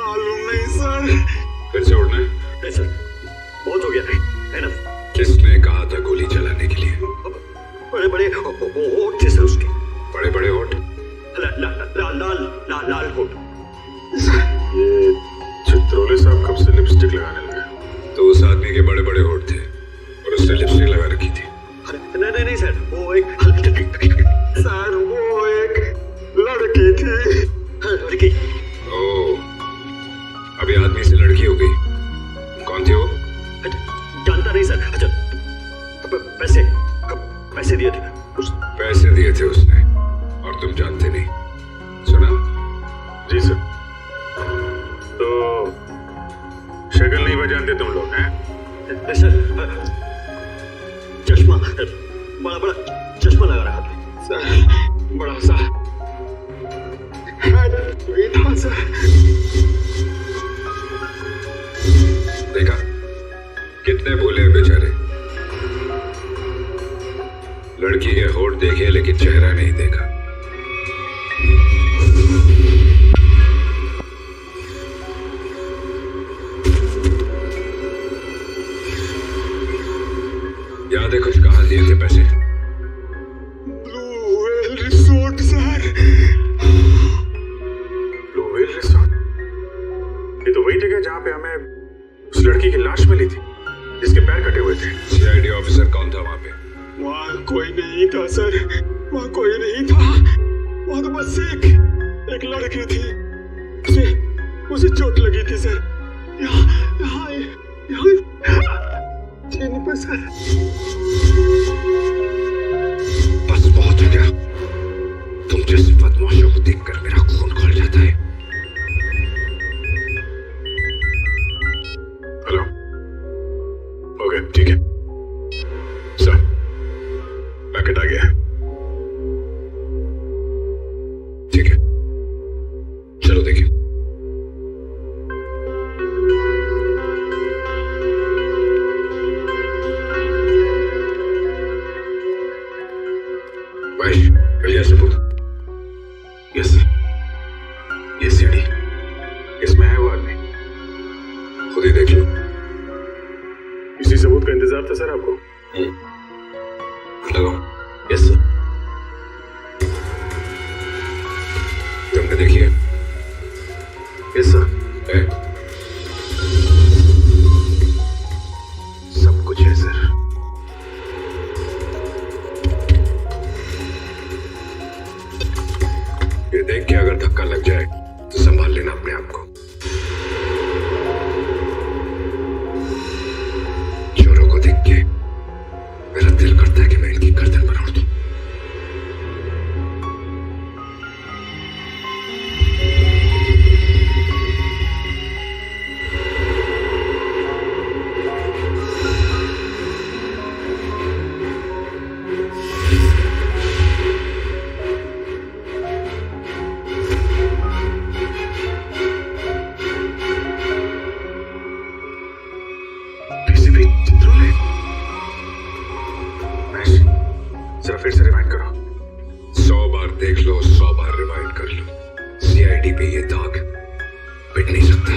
मालूम नहीं सर। फिर से उड़ना है? नहीं सर, बहुत हो गया है ना। किसने कहा था गोली चलाने के लिए? बड़े बड़े होठ थे सर उसके। बड़े बड़े होठ? लाल होठ। ये चित्रोले साहब कब से लिपस्टिक लगाने लगे? तो उस आदमी के बड़े बड़े होठ थे और उसने लिपस्टिक लगा रखी थी। नहीं सर, वो एक सर वो एक लड़की थी। लड़की? ओह, अभी आदमी से लड़की हो गई। कौन थी वो? जानता नहीं सर। अच्छा, पैसे दिए थे पैसे दिए थे उसने और तुम जानते नहीं? सुना? जी सर। तो शक्ल नहीं पहचानते तुम लोग हैं? सर, चश्मा, बड़ा बड़ा चश्मा लगा रहा था सर। बड़ा सा भी था सर। देखा कितने भूले हैं बेचारे। लड़की के होठ देखे लेकिन चेहरा नहीं देखा। याद है कुछ कहाँ दिए थे पैसे? Blue whale resort sir. Blue whale resort? ये तो वही जगह जहाँ पे हमें उस लड़की की लाश मिली थी जिसके पैर कटे हुए थे। सीआईडी ऑफिसर कौन था वहां पे? वहाँ कोई नहीं था सर, वहाँ कोई नहीं था। वहाँ तो बस एक लड़की थी, उसे चोट लगी थी सर। यहाँ चीनी पे सर। बस बहुत हो गया। तुम जैसे बदमाशों को देखकर मेरा खून खौल जाता है। हेलो, ओके ठीक है सर, पैकेट आ गया है। ठीक है, चलो देखिए। भाई मिल गया सबूत? यस सर, ये सीडी, इसमें है वो आदमी। खुद ही देख लो। इसी सबूत का इंतजार था सर आपको? लगाओ। Yes sir. तुमने देखी है? Yes sir. सब कुछ है सर। ये देख के अगर धक्का लग जाए तो संभाल लेना अपने आप को। चोरों को देख के मेरा दिल करता है कि मैं इनकी गर्दन पर उड़ दूं। जरा फिर से रिवाइंड करो। 100 बार देख लो, 100 बार रिवाइंड कर लो। सीआईडी पे ये दाग मिट नहीं सकता।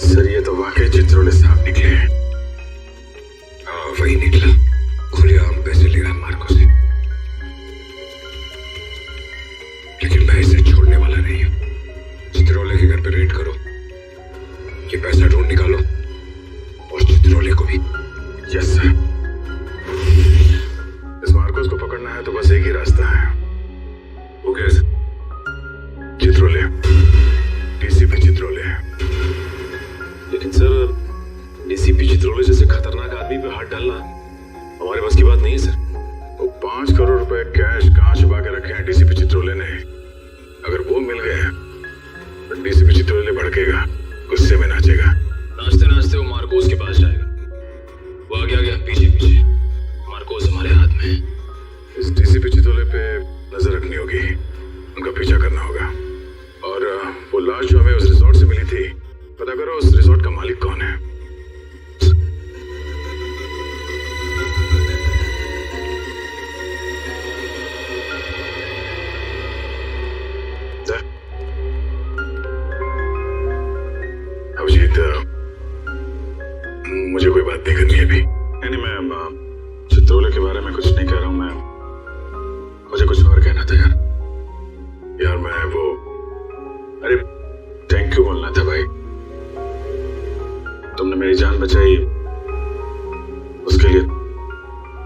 सर ये तो वाकई चित्रोले साहब निकले हैं। हाँ वही निकला, खुलेआम पैसे ले रहा मार्को से। लेकिन मैं इसे छोड़ने वाला नहीं हूं। चित्रोले के घर पे रेड करो, ये पैसा ढूंढ निकालो और चित्रोले को भी। Yes sir. इस मार्कोस को पकड़ना है तो बस एक ही रास्ता है। वो कैसे? चित्रोले, डीसीपी चित्रोले। लेकिन सर, डीसीपी चित्रोले जैसे खतरनाक आदमी पे हाथ डालना हमारे बस की बात नहीं है सर। वो 5 करोड़ रुपए कैश कहाँ छुपा के रखे हैं डीसीपी चित्रोले ने? अगर वो मिल गए तो डीसीपी चित्रोले भड़केगा, गुस्से में नाचेगा। नाचते नाचते वो मार्कोस के पास जाएगा। वो आगे आ गया, पीछे पीछे। मार्कोस हमारे हाथ में है। इस डीसीपी चित्रोले पे नजर रखनी होगी, उनका पीछा करना होगा। और वो लाश जो हमें उस रिजॉर्ट से मिली थी, पता करो उस रिजॉर्ट का मालिक कौन है। अभिजीत, मुझे कोई बात नहीं करनी है अभी। नहीं, मैं चित्रोले के बारे में कुछ नहीं कह रहा हूँ। मुझे कुछ और कहना था यार मैं वो, अरे थैंक यू बोलना था भाई। तुमने मेरी जान बचाई, उसके लिए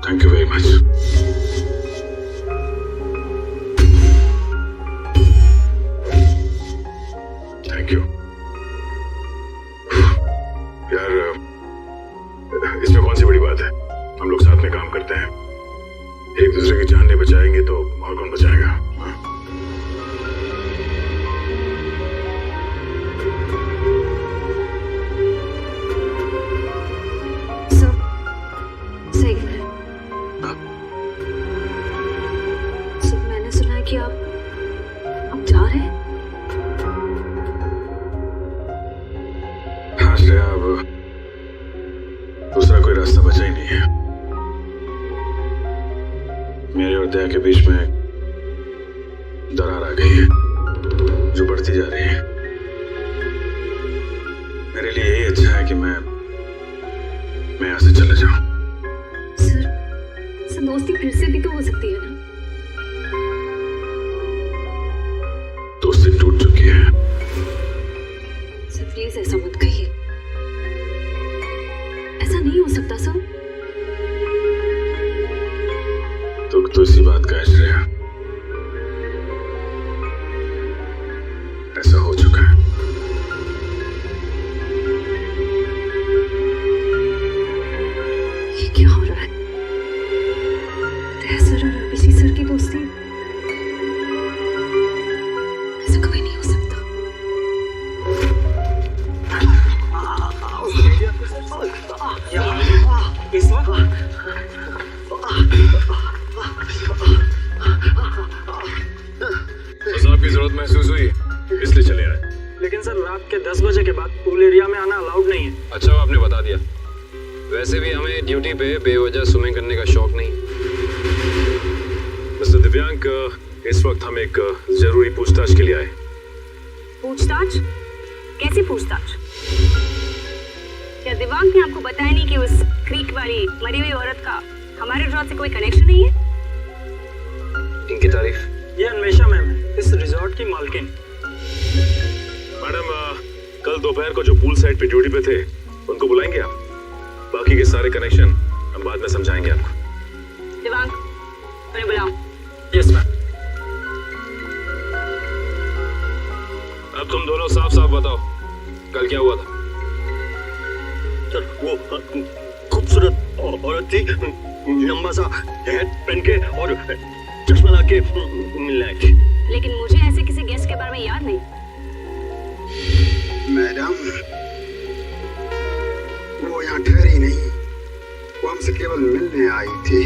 thank you very much. Thank you यार, इसमें कौन सी बड़ी बात है? हम लोग साथ में काम करते हैं, एक दूसरे की जान नहीं बचाएंगे तो और कौन बचाएगा? हाँ? सही है। सर, मैंने सुना है कि आप जा रहे हैं। हाँ श्रेया, अब दूसरा कोई रास्ता बचा ही नहीं है। मेरे और दया के बीच में दरार आ गई है जो बढ़ती जा रही है। मेरे लिए यही अच्छा है कि मैं यहाँ से चले जाऊं। सर, दोस्ती फिर से भी तो हो सकती है ना? दोस्ती टूट चुकी है। सर प्लीज ऐसा मत कहिए, ऐसा नहीं हो सकता सर। दुख तो इसी बात का है श्रेया, ऐसा हो चुका है। ये क्या हो रहा है? दया सर और अभिजीत सर की दोस्ती, ऐसा कभी नहीं हो सकता। आपकी जरूरत महसूस हुई इसलिए चले आए। लेकिन सर रात के 10 बजे के बाद पूल एरिया में आना अलाउड नहीं है। अच्छा, आपने बता दिया। वैसे भी हमें ड्यूटी पे बेवजह स्विमिंग करने का शौक नहीं। मिस्टर दिव्यांक, इस वक्त हम एक जरूरी पूछताछ के लिए आए। पूछताछ? कैसी पूछताछ? क्या दिव्यांक ने आपको बताया नहीं कि उस क्रीक वाली मरी हुई औरत का हमारे रिजॉर्ट से कोई कनेक्शन नहीं है? इनकी तारीफ? ये अन्वेषा मैम है, इस रिजॉर्ट की मालकिन। मैडम, कल दोपहर को जो पूल साइड पे ड्यूटी पे थे उनको बुलाएंगे आप? बाकी के सारे कनेक्शन हम बाद में समझाएंगे आपको। दिव्यांक, उन्हें बुलाओ। Yes ma'am. अब तुम दोनों साफ साफ बताओ, कल क्या हुआ था? सर, वो खूबसूरत औरत थी, लंबा सा हैट पहन के और चश्मा लगा के मिलने आई थी। लेकिन मुझे ऐसे किसी गेस्ट के बारे में याद नहीं। मैडम, वो यहाँ ठहरी नहीं, वो हमसे केवल मिलने आई थी।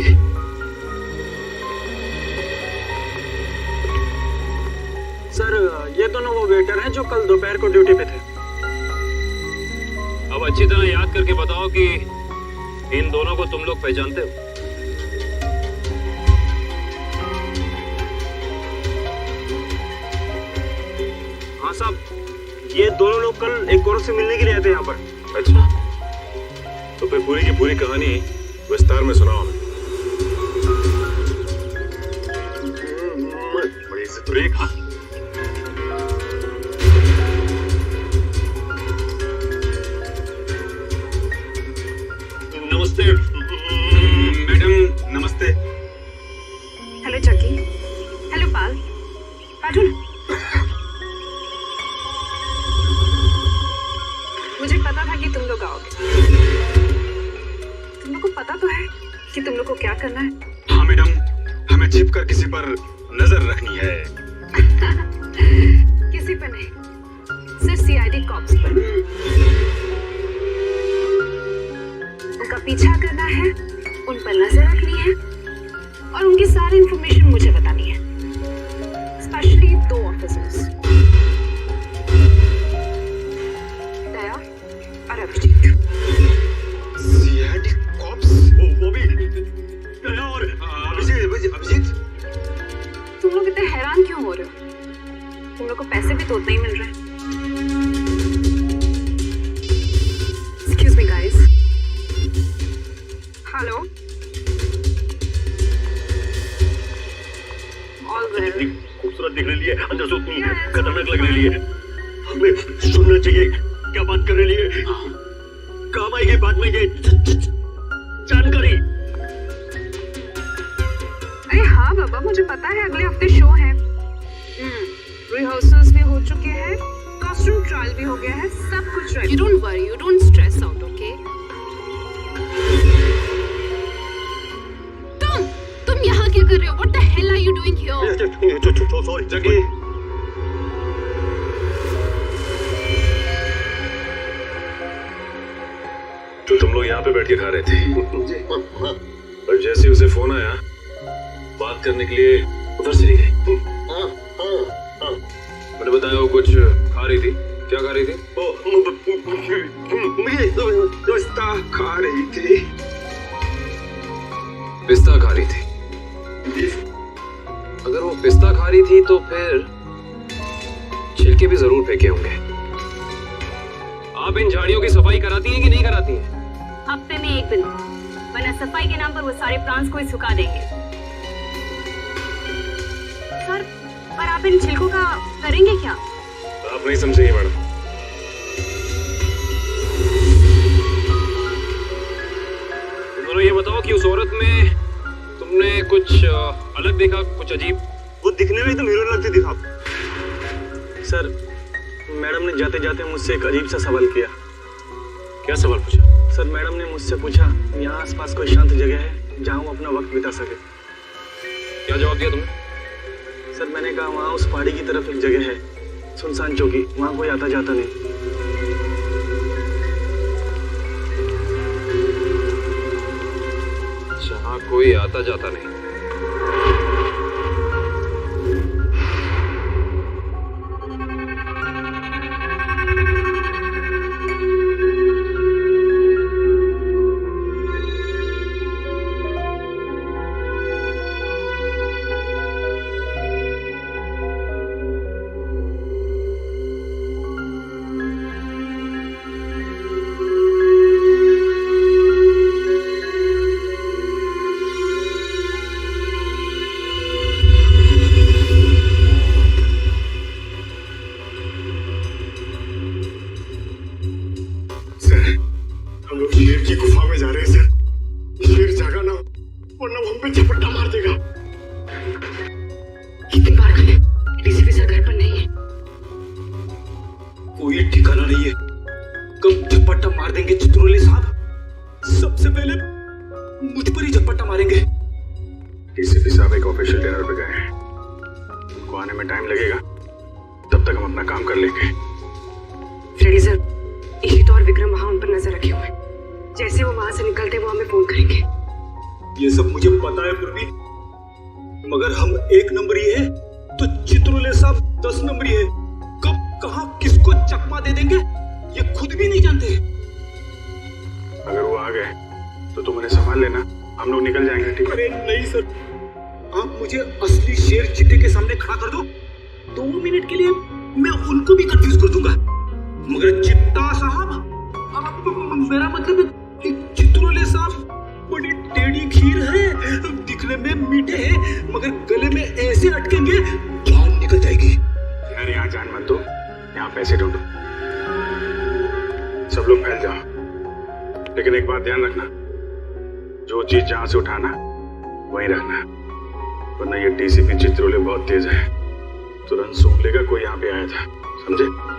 सर, ये दोनों वो वेटर हैं जो कल दोपहर को ड्यूटी पे थे। अब अच्छी तरह याद करके बताओ कि इन दोनों को तुम लोग पहचानते हो? हाँ साहब, ये दोनों लोग कल एक औरत से मिलने के लिए आए थे यहाँ पर। अच्छा, तो फिर पूरी की पूरी कहानी विस्तार में सुनाओ हमें। बड़ी इज्जत रही। नमस्ते मैडम, नमस्ते। हेलो चक्की, हेलो पाल, अर्जुन। मुझे पता था कि तुम लोग आओगे। तुम लोग को पता तो है कि तुम लोग को क्या करना है? हाँ मैडम, हमें छिप कर किसी पर नजर रखनी है। किसी पर नहीं, सिर्फ सीआईडी कॉप्स पर। उनका पीछा करना है, उन पर नजर रखनी है और उनकी सारी इंफॉर्मेशन मुझे बतानी है, स्पेशली 2 ऑफिसर्स, दया और अभिजीत। CID cops? वो भी दया और अभिजीत? तुम लोग इतने हैरान क्यों हो रहे हो? तुम लोग को पैसे भी तो उतना ही मिल रहे हैं। ढूंढना चाहिए। क्या बात कर रही है? काम आएगी बाद में ये जानकारी। अरे हाँ बाबा, मुझे पता है अगले हफ्ते शो है। रिहर्सल्स भी हो चुके हैं, कॉस्ट्यूम ट्रायल भी हो गया है, सब कुछ ready. You don't worry, you don't stress out, okay? तुम यहाँ क्या कर रहे हो? What the hell are you doing here? Sorry जगी। तो तुम लोग यहाँ पे बैठ के खा रहे थे और जैसे उसे फोन आया बात करने के लिए उधर चली गई। मैंने बताया वो कुछ खा रही थी। क्या खा रही थी? मुझे पिस्ता खा रही थी। पिस्ता खा रही थी? अगर वो पिस्ता खा रही थी तो फिर छिलके भी जरूर फेंके होंगे। आप इन झाड़ियों की सफाई कराती हैं कि नहीं कराती हैं? हफ्ते में 1 दिन, वरना सफाई के नाम पर वो सारे प्लांट्स को ही सुखा देंगे। सर, पर आप इन छिलकों का करेंगे क्या? आप नहीं समझेंगे मैडम। तुम दोनों ये बताओ कि उस औरत में तुमने कुछ अलग देखा, कुछ अजीब? वो दिखने में एकदम हीरोइन लगती थी साहब। सर, मैडम ने जाते जाते मुझसे एक अजीब सा सवाल किया। क्या सवाल पूछा? सर, मैडम ने मुझसे पूछा यहाँ आसपास कोई शांत जगह है जहाँ वो अपना वक्त बिता सके। क्या जवाब दिया तुमने? सर, मैंने कहा वहाँ उस पहाड़ी की तरफ एक जगह है, सुनसान चौकी, वहाँ कोई आता जाता नहीं। जहाँ कोई आता जाता नहीं। हम लोग शेर की गुफा में जा रहे हैं सर। शेर जागा ना वरना वो हम पे झपट्टा मार देगा। कितनी बार गए? डीसीपी सर घर पर नहीं है। कोई ठिकाना नहीं है, कब झपट्टा मार देंगे चित्रोले साहब। सबसे पहले मुझ पर ही झपट्टा मारेंगे। डीसीपी साहब एक ऑफिशियल डिनर पे गए हैं, उनको आने में टाइम लगेगा, तब तक हम अपना काम कर लेंगे। फ्रेडी सर, ईशित और विक्रम वहां उन पर नजर रखे हुए हैं। जैसे वो वहां से निकलते वो हमें फोन करेंगे। ये सब मुझे पता है पूर्वी, मगर हम 1 नंबरी है तो चित्रोले साहब 10 नंबरी है। कब कहां किसको चकमा दे देंगे ये खुद भी नहीं जानते। अगर वो आ गए तो तुम उन्हें संभाल लेना, हम लोग निकल जाएंगे। ठीक है? अरे नहीं सर, आप मुझे असली शेर चीते के सामने खड़ा कर दो, 2 मिनट के लिए मैं उनको भी कंफ्यूज कर दूंगा। मगर चित्ता साहब, मेरा मतलब कि चित्रोले साहब बड़ी टेढ़ी खीर है, दिखने में मीठे हैं मगर गले में ऐसे अटकेंगे जान निकल जाएगी। यार यहाँ जान मत दो, यहाँ पैसे ढूंढो। सब लोग फैल जाओ, लेकिन एक बात ध्यान रखना, जो चीज जहां से उठाना वहीं रखना, वरना ये डीसीपी चित्रोले बहुत तेज है, तुरंत सूंघ लेगा कोई यहाँ पे आया था। समझे?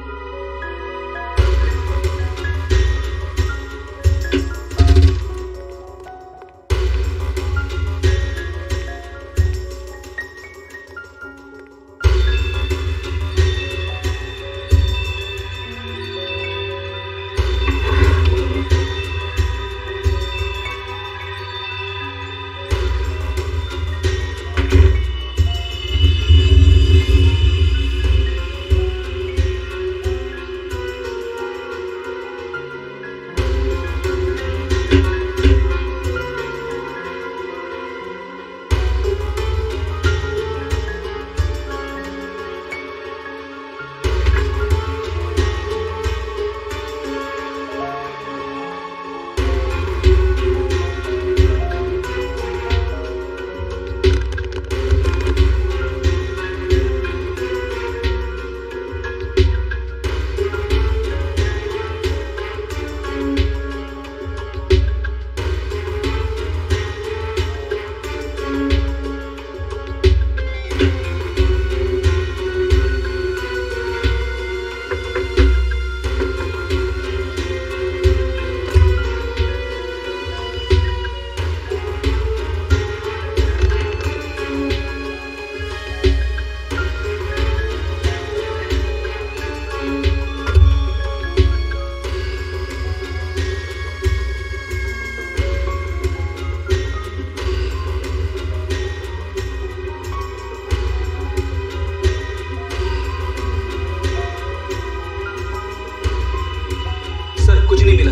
नहीं मिला।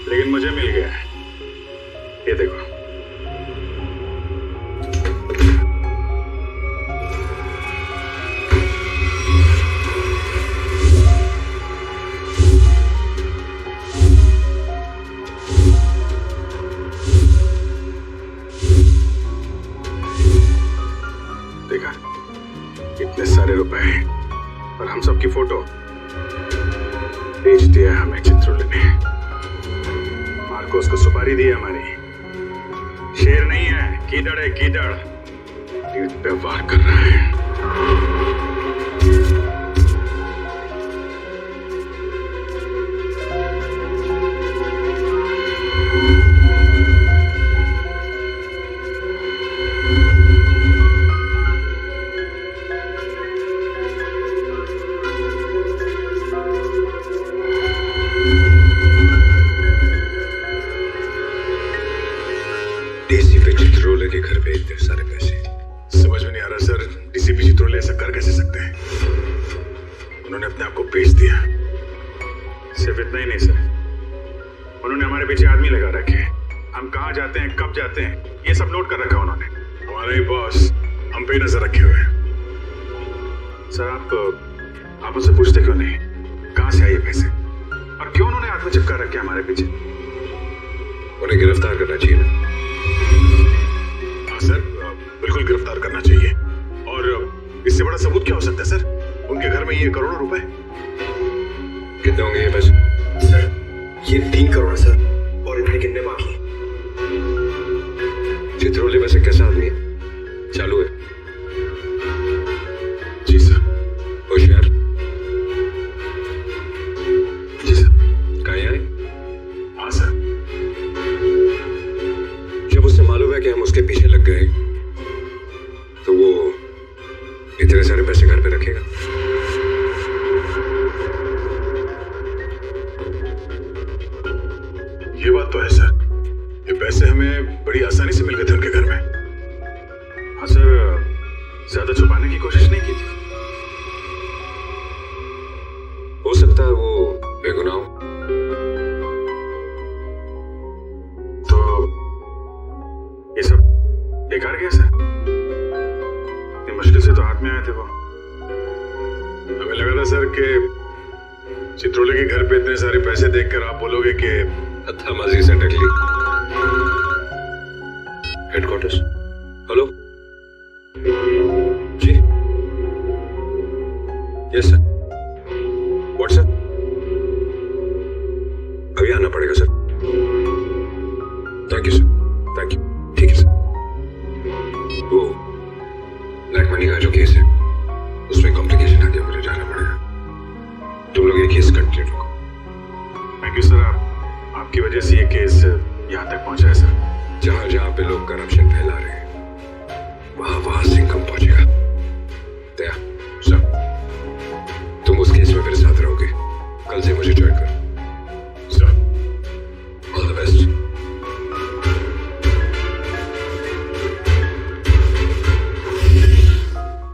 लेकिन मुझे मिल गया है, ये देखो। देखा, इतने सारे रुपए हैं और हम सबकी फोटो बेच दिया हमें चित्रोले ने। मार्कोस को सुपारी दी हमारी। शेर नहीं है, कीदड़ है, कीदड़। पीठ पे वार कर रहा है। डीसीपी चित्रोले के घर पे इतने सारे पैसे। समझ में नहीं आ रहा सर, डीसीपी चित्रोले ऐसा कर कैसे सकते हैं? उन्होंने अपने आप को बेच दिया। सिर्फ इतना ही नहीं सर, उन्होंने हमारे पीछे आदमी लगा रखे हैं। हम कहाँ जाते हैं, कब जाते हैं, ये सब नोट कर रखा उन्होंने। हमारा ही बॉस हम पे नजर रखे हुए हैं। सर आप उनसे पूछते क्यों नहीं कहाँ से आए ये पैसे, और क्यों उन्होंने हाथ में चिपका रखे हमारे पीछे? उन्हें गिरफ्तार करना चाहिए ना? हाँ सर, बिल्कुल गिरफ्तार करना चाहिए। और इससे बड़ा सबूत क्या हो सकता है सर? उनके घर में ये करोड़ों रुपए। कितने होंगे ये पैसे? सर ये 3 करोड़ है सर, और इतने कितने बाकी हैं? चित्रोले वैसे कैसा आदमी है? चालू है? जी सर। होशियार? जी सर। कहाँ आए? हाँ सर। जब उससे मालूम है कि हम उसके पीछे लग गए तो वो इतने सारे पैसे घर पे रखेगा? ये बात तो है सर, ये पैसे हमें बड़ी आसानी से मिल गए थे उनके घर में। हाँ सर, ज्यादा छुपाने की कोशिश नहीं की थी। हो सकता है वो बेगुनाह हो। तो ये सब बेकार गया सर? इतनी मुश्किल से तो हाथ में आए थे वो। हमें लगा था सर कि चित्रोले के घर पे इतने सारे पैसे देखकर आप बोलोगे कि हत्थामाजी से टकली। हेडक्वार्टर्स। हेलो जी। Yes sir. व्हाट्सएप? अभी आना पड़ेगा sir. Thank you sir, thank you. ठीक है सर। वो ब्लैक मनी का जो केस है उसमें कॉम्प्लिकेशन आ गया, मुझे जाना पड़ेगा। तुम लोग ये केस कंटिन्यू रखो। Thank you sir. आपकी वजह से ये केस यहाँ तक पहुँचा है सर। जहां जहां पे लोग करप्शन फैला रहे हैं वहां सिंघम पहुंचेगा। दया सर, तुम उस केस में मेरे साथ रहोगे। कल से मुझे ज्वाइन करो सर। All the best.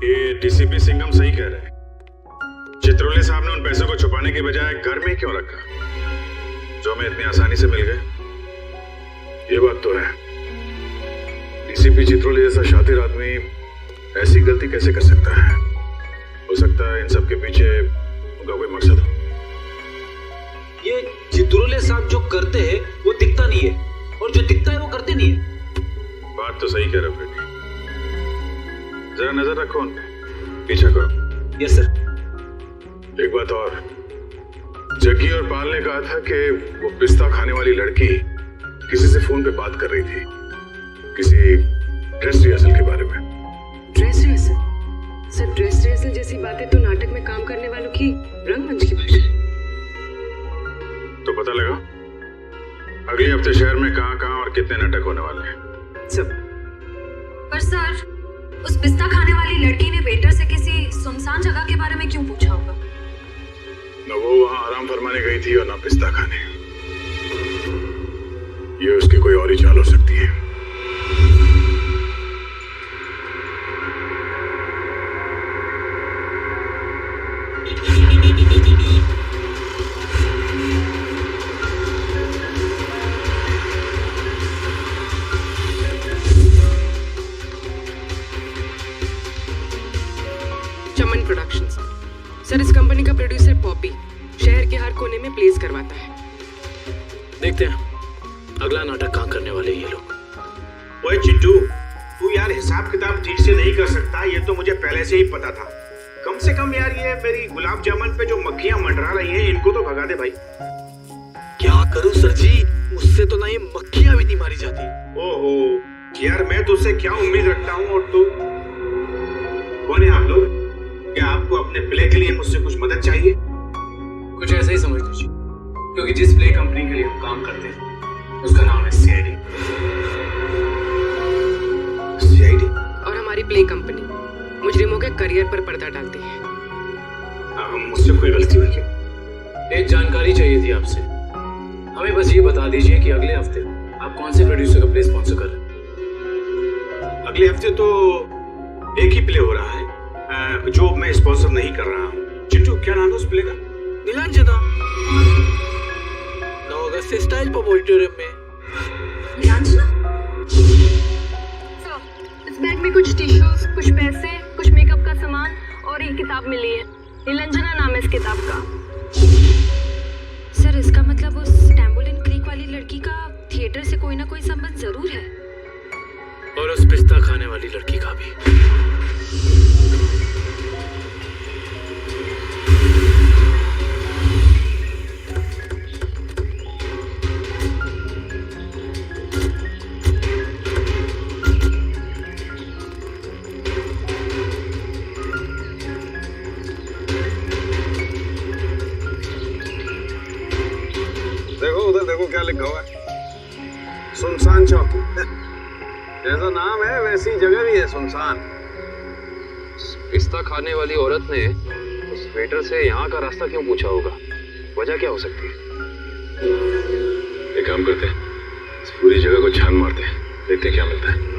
ये डीसीपी सिंघम सही कह रहे हैं। चित्रोले साहब ने उन पैसों को छुपाने के बजाय घर में क्यों रखा, जो हमें इतनी आसानी से मिल गए? ये बात तो है, डीसीपी चित्रोले जैसा शातिर आदमी ऐसी गलती कैसे कर सकता है? हो सकता है इन सब के पीछे उनका कोई मकसद हो। ये चित्रोले साहब जो करते हैं वो दिखता नहीं है, और जो दिखता है वो करते नहीं है। बात तो सही कह रहे फ्रेडी। जरा नजर रखो उन पे, पीछा करो। Yes sir. एक बात और, जग्गी और पाल ने कहा था कि वो पिस्ता खाने वाली लड़की किसी से फोन पे बात कर रही थी, किसी ड्रेस रिहर्सल के बारे में। Dress rehearsal? Sir dress rehearsal जैसी बातें तो नाटक में काम करने वालों की रंगमंच की भाषा है। तो पता लगा अगले हफ्ते शहर में कहाँ और कितने नाटक होने वाले हैं? सब। पर सर, उस पिस्ता खाने वाली लड़की ने वेटर से किसी सुनसान जगह के बारे में क्यों पूछा होगा? न वो वहां आराम फरमाने गई थी और ना पिस्ता खाने। ये उसकी कोई और ही चाल हो सकती है। सर, इस कंपनी का प्रोड्यूसर पॉपी शहर के हर कोने में प्लेस करवाता है। देखते हैं अगला नाटक कहाँ करने वाले ये लोग। ओए चिट्टू, तू यार हिसाब किताब ठीक से नहीं कर सकता, ये तो मुझे पहले से ही पता था। कम से कम यार ये मेरी गुलाब जामुन पे जो मक्खियां मंडरा रही हैं, इनको तो भगा दे भाई। क्या करूं सर जी, मुझसे तो ना ये मक्खियां भी नहीं मारी जाती। ओहो यार, मैं तुझसे क्या उम्मीद रखता हूँ, और तू कौन है आप लोग? क्या आपको अपने प्ले के लिए मुझसे कुछ मदद चाहिए? कुछ ऐसा ही समझ लीजिए, क्योंकि जिस प्ले कंपनी के लिए हम काम करते हैं उसका नाम है CID। CID? और हमारी प्ले कंपनी मुजरिमों के करियर पर पर्दा डालती है। मुझसे कोई गलती हुई क्या? एक जानकारी चाहिए थी आपसे। हमें बस ये बता दीजिए कि अगले हफ्ते आप कौन से प्रोड्यूसर का प्ले स्पॉन्सर कर रहे हैं। अगले हफ्ते तो एक ही प्ले हो रहा है जो मैं स्पॉन्सर नहीं कर रहा हूँ। चिट्टू, क्या नाम है उस प्ले का? नीलांजना, 9 अगस्त से स्टाइल पब ऑडिटोरियम में। सर, इस बैग में कुछ टिश्यूज, कुछ पैसे, कुछ मेकअप का सामान और एक किताब मिली है। नीलांजना नाम है इस किताब का। सर, इसका मतलब उस टैम्बोलिन क्रीक वाली लड़की का थिएटर से कोई ना कोई संबंध जरूर है। और उस पिस्ता खाने वाली लड़की का भी। देखो उधर, देखो क्या लिखा हुआ है, सुनसान चौकी। जैसा नाम है वैसी जगह भी है, सुनसान। पिस्ता खाने वाली औरत ने उस वेटर से यहाँ का रास्ता क्यों पूछा होगा? वजह क्या हो सकती है? एक काम करते हैं, इस पूरी जगह को छान मारते हैं, देखते हैं क्या मिलता है।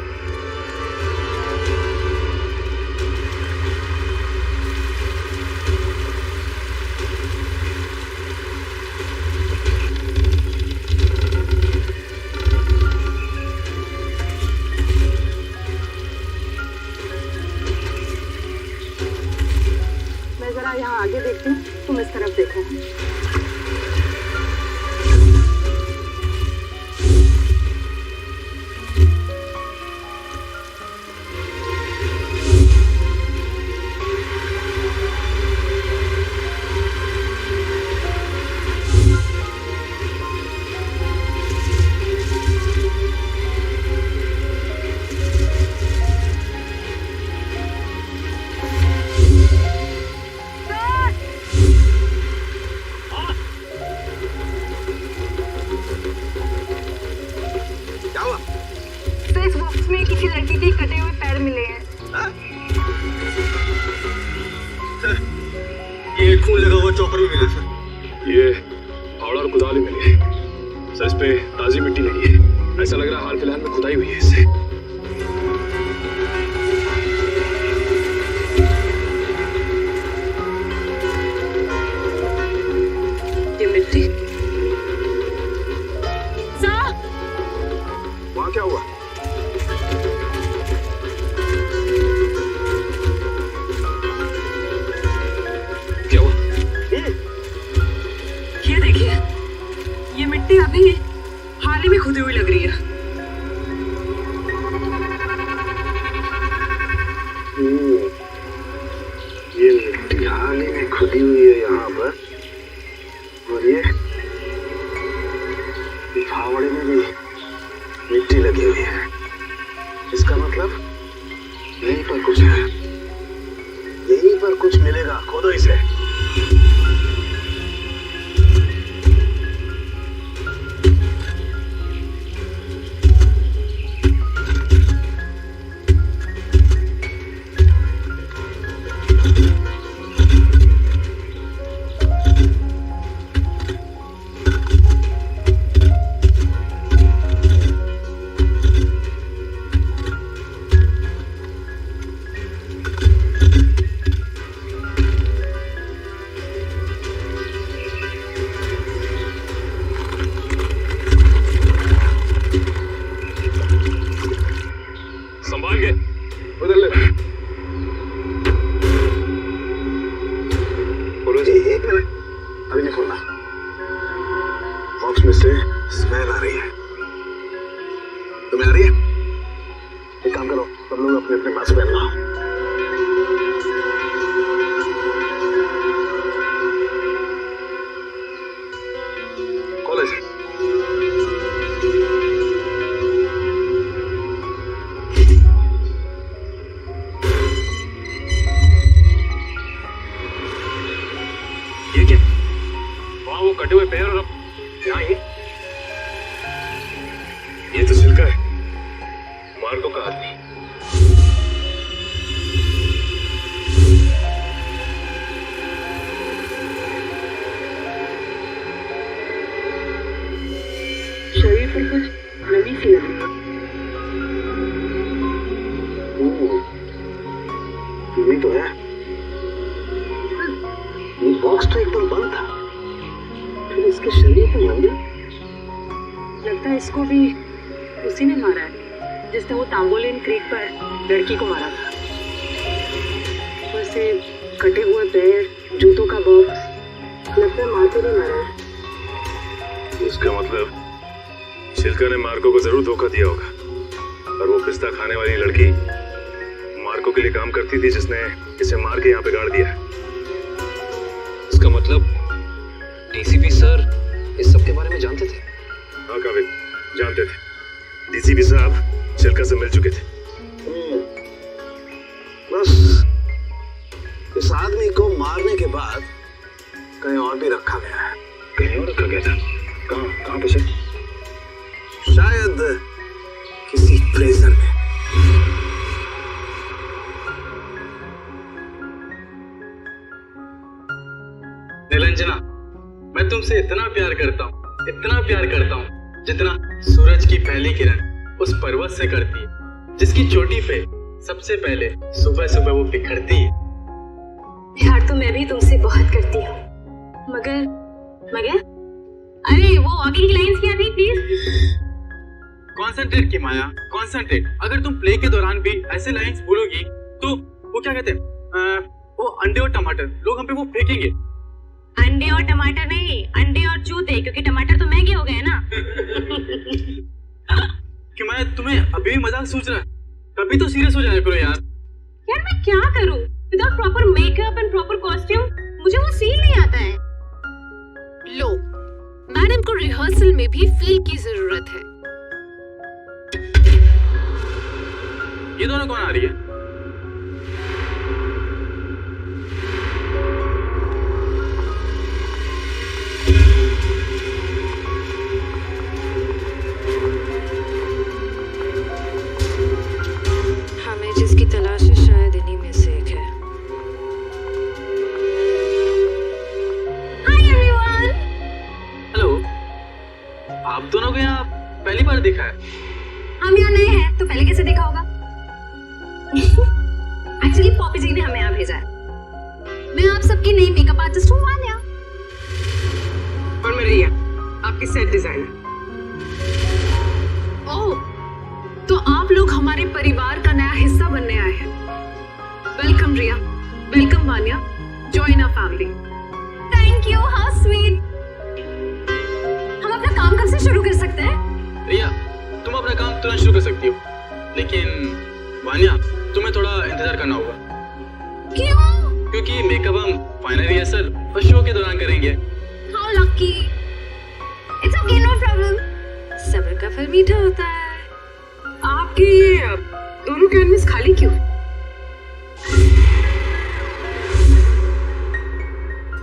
मैं जरा यहाँ आगे देखती हूँ, तुम इस तरफ देखो। इस बॉक्स में किसी लड़की के कटे हुए पैर मिले हैं। ये खून लगा हुआ चौकर भी मिला सर। ये फावड़ा और कुदाल ही मिली है सर। इस पे ताजी मिट्टी लगी है, ऐसा लग रहा है हाल फिलहाल में खुदाई हुई है इससे। ये मिट्टी वहाँ क्या हुआ? क्या हुआ? ये देखिए, ये मिट्टी अभी हाल ही में खुदी हुई लग रही है। ये मिट्टी हाल ही में खुदी हुई है यहाँ पर, और ये फावड़े में भी मिट्टी लगी हुई है। इसका मतलब यहीं पर कुछ है, यहीं पर कुछ मिलेगा। खोदो इसे। इसमें से स्मेल आ रही है। तुम्हें आ रही है? एक काम करो, तुम लोग अपने अपने मास्क पहन लो। कॉलेज ये क्या? वहाँ वो कटे हुए पैर और अब यहाँ ये तो सिल्का है, मार्को का आदमी। शरीर पर कुछ नमी सी लग रही है। यही तो है। ये बॉक्स तो एकदम बंद था, फिर इसके शरीर पे लग गया। लगता है इसको भी उसी ने मारा है जिसने वो तांबोलिन क्रीक पर लड़की को मारा था। वैसे कटे हुए पैर, जूतों का बॉक्स, लगता है माथे ने मारा है। इसका मतलब सिल्का ने मार्को को जरूर धोखा दिया होगा, और वो पिस्ता खाने वाली लड़की मार्को के लिए काम करती थी जिसने इसे मार के यहाँ पे गाड़ दिया। इसका मतलब डीसीपी सर इस सब के बारे में जानते थे? हाँ काबिल, जानते थे। डीसीपी साहब सिल्का से मिल चुके थे। बस इस आदमी को मारने के बाद कहीं और भी रखा गया है। कहीं और रखा गया था? कहाँ पे से? शायद किसी फ्रीजर में। निरंजना, मैं तुमसे इतना प्यार करता हूँ जितना सूरज की पहली किरण उस पर्वत से करती है जिसकी चोटी पे सबसे पहले सुबह सुबह वो बिखरती है। प्यार तो मैं भी तुमसे बहुत करती हूँ, मगर अरे वो आगे की लाइंस क्या थी प्लीज? कॉन्सेंट्रेट की माया, कॉन्सेंट्रेट। अगर तुम प्ले के दौरान भी ऐसे लाइंस बोलोगी तो वो क्या कहते हैं, वो अंडे और टमाटर लोग हम पे वो फेंकेंगे। अंडे और टमाटर नहीं, अंडे और चूते, क्योंकि टमाटर तो महंगे हो गए ना। कि मैं तुम्हें अभी भी मजाक सोच रहा है, कभी तो सीरियस हो जाया करो यार। यार मैं क्या करूं? Without proper makeup and proper costume मुझे वो सीन नहीं आता है। लो, मैडम को रिहर्सल में भी फील की जरूरत है। ये दोनों कौन आ रही है? हमें जिसकी तलाश है शायद इन्हीं में से एक है। Hi everyone. हेलो, आप दोनों को यहाँ पहली बार देखा है? हम यहाँ नए हैं तो पहले कैसे देखा होगा? एक्चुअली पॉपी जी ने हमें यहाँ भेजा है। मैं आप सबकी नई मेकअप आर्टिस्ट हूँ वान्या। और मैं रिया, आपकी सेट डिजाइनर। ओह, तो आप लोग हमारे परिवार का नया हिस्सा बनने आए हैं। Welcome Riya, welcome Vanya, join our family. Thank you, how sweet. हम अपना काम कब से शुरू कर सकते हैं? रिया, तुम अपना काम तुरंत शुरू कर सकती हो, लेकिन वान्या तुम्हें थोड़ा इंतजार करना होगा। क्यों? क्योंकि मेकअप हम फाइनल रिहर्सल और शो के दौरान करेंगे। How lucky. It's okay, no problem. सब्र का फल मीठा होता है। आपके ये दोनों कैनवस खाली क्यों?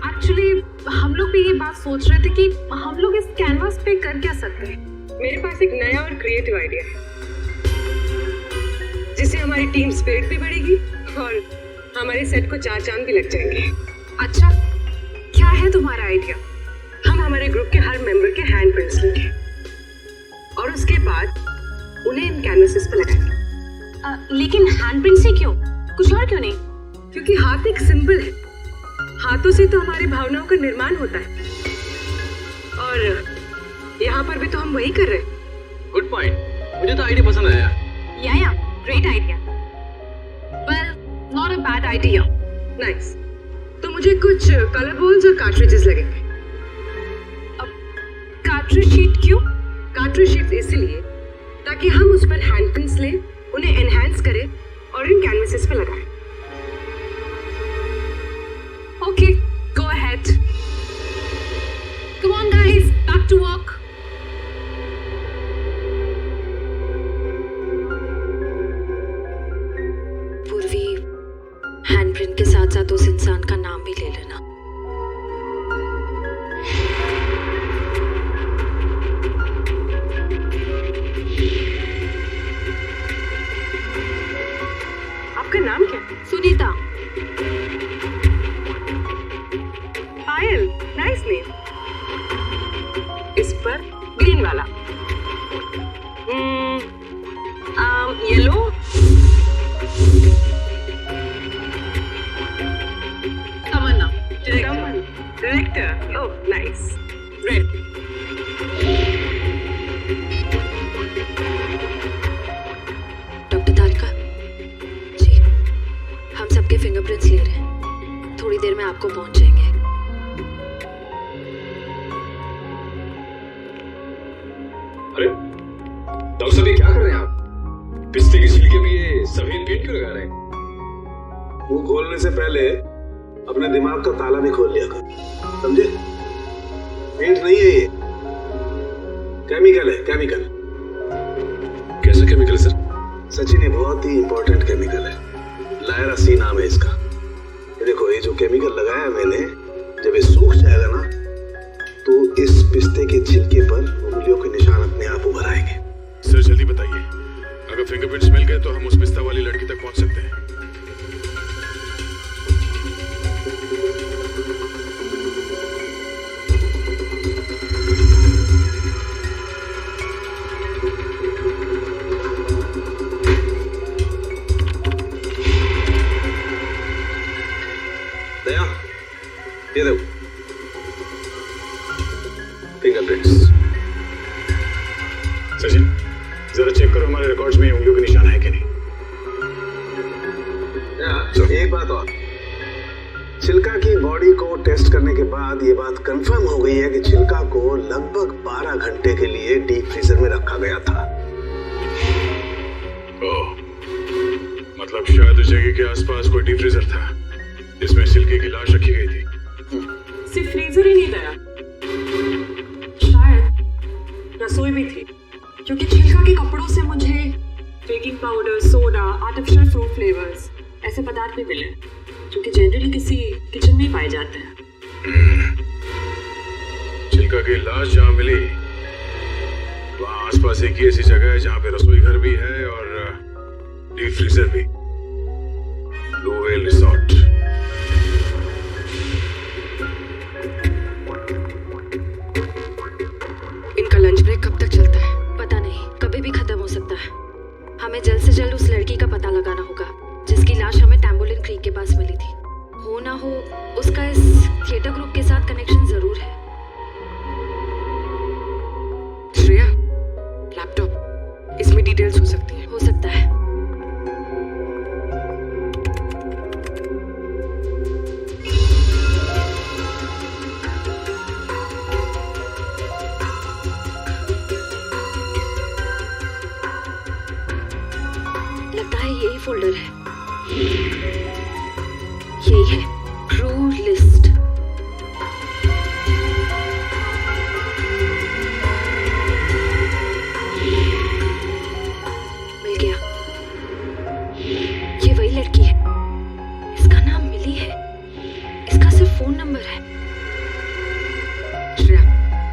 एक्चुअली हम लोग भी ये बात सोच रहे थे कि हम लोग इस कैनवास पे कर क्या सकते हैं। मेरे पास एक नया और क्रिएटिव आइडिया है, जिससे हमारी टीम स्पिरिट भी बढ़ेगी और हमारे सेट को 4 चांद भी लग जाएंगे। अच्छा, क्या है तुम्हारा आइडिया? हम हमारे ग्रुप के हर मेंबर के हैंड प्रिंट्स लेंगे और उसके बाद उन्हें इन कैनवसेस पर लगाएंगे। लेकिन हैंडप्रिंट से क्यों? कुछ और क्यों नहीं? क्योंकि हाथ एक सिंबल है, हाथों से तो हमारी भावनाओं का निर्माण होता है, और यहाँ पर भी तो हम वही कर रहे हैं। गुड पॉइंट, मुझे तो आइडिया पसंद आया। या great idea. Well, not a bad idea. Nice. तो मुझे कुछ कलर बॉल्स और कार्ट्रिजेस लगेंगे। कार्ट्रिज कार्ट्रिज शीट क्यों? कार्ट्रिज शीट इसलिए ताकि हम उस पर हैंडप्रिंट्स लें, उन्हें एनहांस करें और इन कैनवासेस पे लगाएं। Okay, go ahead. Come on guys, back to work. Purvi, handprint के साथ साथ उस इंसान का नाम भी ले लेना। आपका नाम क्या है? सुनीता। Payal, nice name. इस पर ग्रीन वाला। Yellow. Tamanna. Director. Oh nice. Red. Doctor Tarika ji, हम सबके फिंगरप्रिंट्स ले रहे हैं। थोड़ी देर में आपको पहुंच जाएंगे। अरे डॉक्टर साहब, ये क्या कर रहे हैं आप? पिस्ते के छिलके में ये सफेद पेंट क्यों लगा रहे हैं? मुंह खोलने से पहले अपने दिमाग का ताला भी खोल लिया कर, समझे? पेंट नहीं है ये, केमिकल है, केमिकल। कैसे केमिकल सर? सचिन, ये बहुत ही इंपॉर्टेंट केमिकल है। लायरासी नाम है इसका। ये देखो, ये जो केमिकल लगाया मैंने, जब ये सूख जाएगा ना तो इस पिस्ते के छिलके पर उंगलियों के निशान अपने आप उभर आएंगे। सर जल्दी बताइए, अगर फिंगरप्रिंट्स मिल गए तो हम उस पिस्ता वाली लड़की तक पहुंच सकते हैं। दया, ये देखो फिंगरप्रिंट्स। सचिन, जरा चेक करो हमारे रिकॉर्ड्स में उंगलियों के निशान है कि नहीं। एक बात और, छिलका की बॉडी को टेस्ट करने के बाद ये बात कंफर्म हो गई है कि छिलका को लगभग 12 घंटे के लिए डीप फ्रीजर में रखा गया था। ओह, मतलब शायद उस जगह के आसपास कोई डीप फ्रीजर था जिसमें छिलके की लाश रखी गई थी। सिर्फ फ्रीजर ही नहीं दया, शायद रसोई भी थी, क्योंकि छिलका के कपड़ों से मुझे baking powder, soda, artificial fruit flavours ऐसे पदार्थ भी मिले जो कि जनरली किसी किचन में ही पाए जाते हैं। छिलका की लाश जहाँ मिली वहाँ आसपास एक ही ऐसी जगह है जहाँ पे रसोई घर भी है और डीप फ्रीजर भी। Blue whale resort. इनका लंच ब्रेक कब तक चलता है पता नहीं, कभी भी खत्म हो सकता है। हमें जल्द से जल्द उस लड़की का पता लगाना होगा जिसकी लाश हमें टैम्बोलिन क्रीक के पास मिली थी। हो ना हो उसका इस थिएटर ग्रुप के साथ कनेक्शन जरूर है। श्रेया, लैपटॉप, इसमें डिटेल्स हो सकती हैं। हो सकता है। लगता है यही फोल्डर है। यही है, क्रू लिस्ट। मिल गया, ये वही लड़की है। इसका नाम मिली है, इसका सिर्फ फोन नंबर है। श्रेया,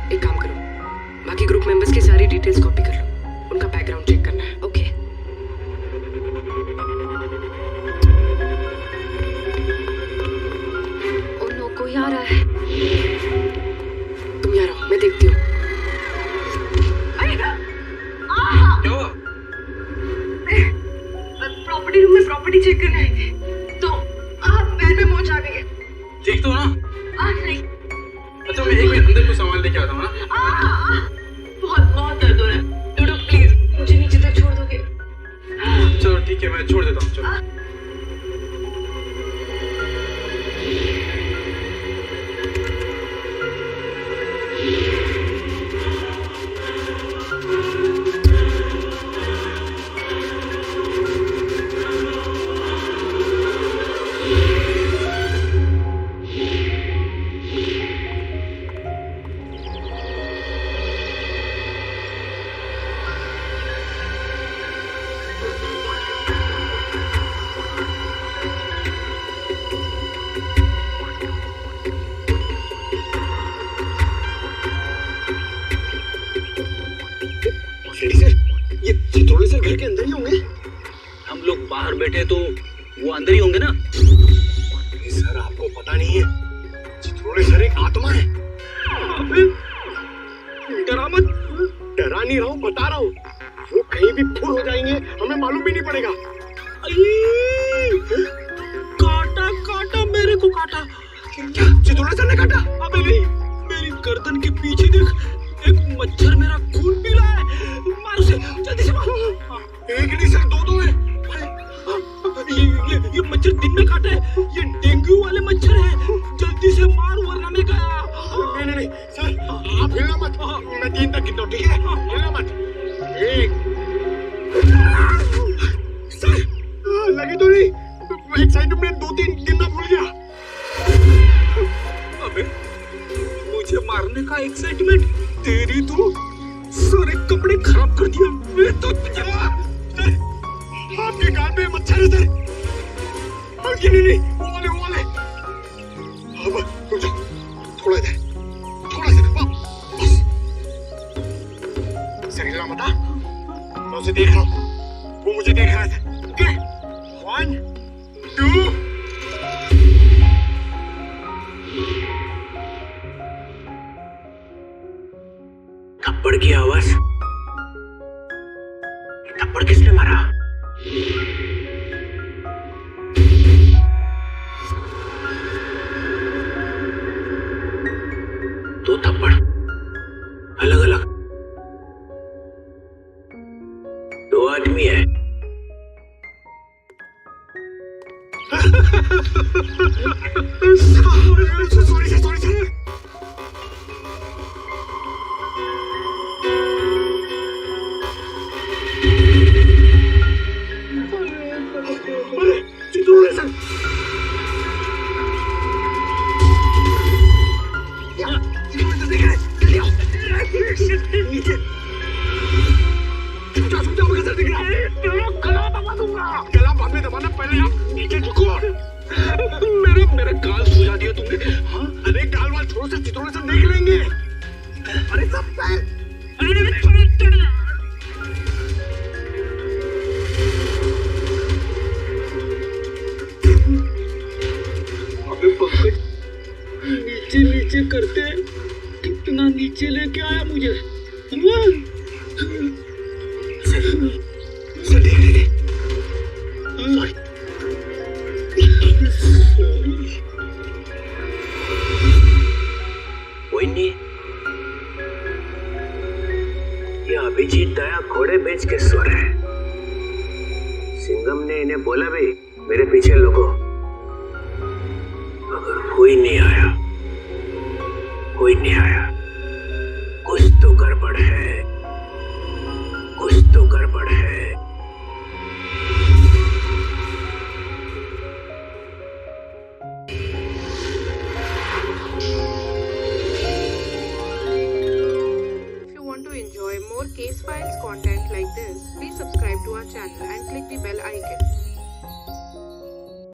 एक काम करो, बाकी ग्रुप मेंबर्स की सारी डिटेल्स कॉपी कर लो, उनका बैकग्राउंड चेक करना है। ओके। ओ नो, कोई आ रहा है। तुम यहाँ रहो, मैं देखती हूँ। क्या हुआ? प्रॉपर्टी रूम में प्रॉपर्टी चेक करने आई थी, तो पैर पे मोच आ गई है। ठीक तो ना? नहीं। अच्छा, मैं एक मिनट अंदर को सामान लेके आता हूँ ना। बहुत बहुत दर्द हो रहा है। डूडू प्लीज मुझे नीचे तक छोड़ दोगे? चलो ठीक है, मैं छोड़ देता हूँ। चलो। रेडी सर, ये चित्रोले सर घर के अंदर ही होंगे? हम लोग बाहर बैठे तो वो अंदर ही होंगे ना। सर आपको पता नहीं है, चित्रोले सर एक आत्मा है। डरा मत। डरा नहीं रहा हूँ, बता रहा हूँ। वो कहीं भी फुल हो जाएंगे, हमें मालूम भी नहीं पड़ेगा। काटा काटा, मेरे को काटा। क्या चित्रोले सर ने काटा? अबे नहीं, मेरी गर्दन के पीछे देख, एक मच्छर मेरा खून पी रहा है। मार उसे, जल्दी से मार। एक नहीं सर, दो है। ये मच्छर दिन में काटा है, ये डेंगू वाले मच्छर है। जल्दी से मार वरना मैं गया। नहीं सर, आप हिलना मत। मैं 3 तक गिनता हूँ, ठीक है? हिलना मत। 1 सर, लगी तो नहीं? एक साइड में 2-3 गिनना भूल गया। अबे मुझे मारने का एक्साइटमेंट, तेरी तो सारे कपड़े खराब कर दिया। मैं तो सर, आपके गाल पे मच्छर है सर। नहीं, वो वाले। अब रुक जाओ, थोड़ा इधर, बस। सर हिलना मत। मैं उसे देख रहा हूँ, वो मुझे देख रहा है। ओके, 1 2 थप्पड़ की आवाज। थप्पड़ किसने मारा? दो थप्पड़ अलग अलग, 2 आदमी है। Sorry sir. चित्रोले सर, नीचे छूटा मगर सर दिख रहा है। गला दबा दूंगा। गला बाद में दबाना, पहले आप नीचे झुको। मेरा गाल सुझा दिया तुमने। हाँ, अरे गाल वाल थोड़ा सा, चित्रोले सर देख लेंगे। अरे सब नीचे करते कितना नीचे लेके आया मुझे। सर देख रहे। कोई नहीं, ये अभिजीत दया घोड़े बेच के सो रहे हैं। सिंघम ने इन्हें बोला भी मेरे पीछे लोगो। अगर कोई नहीं आया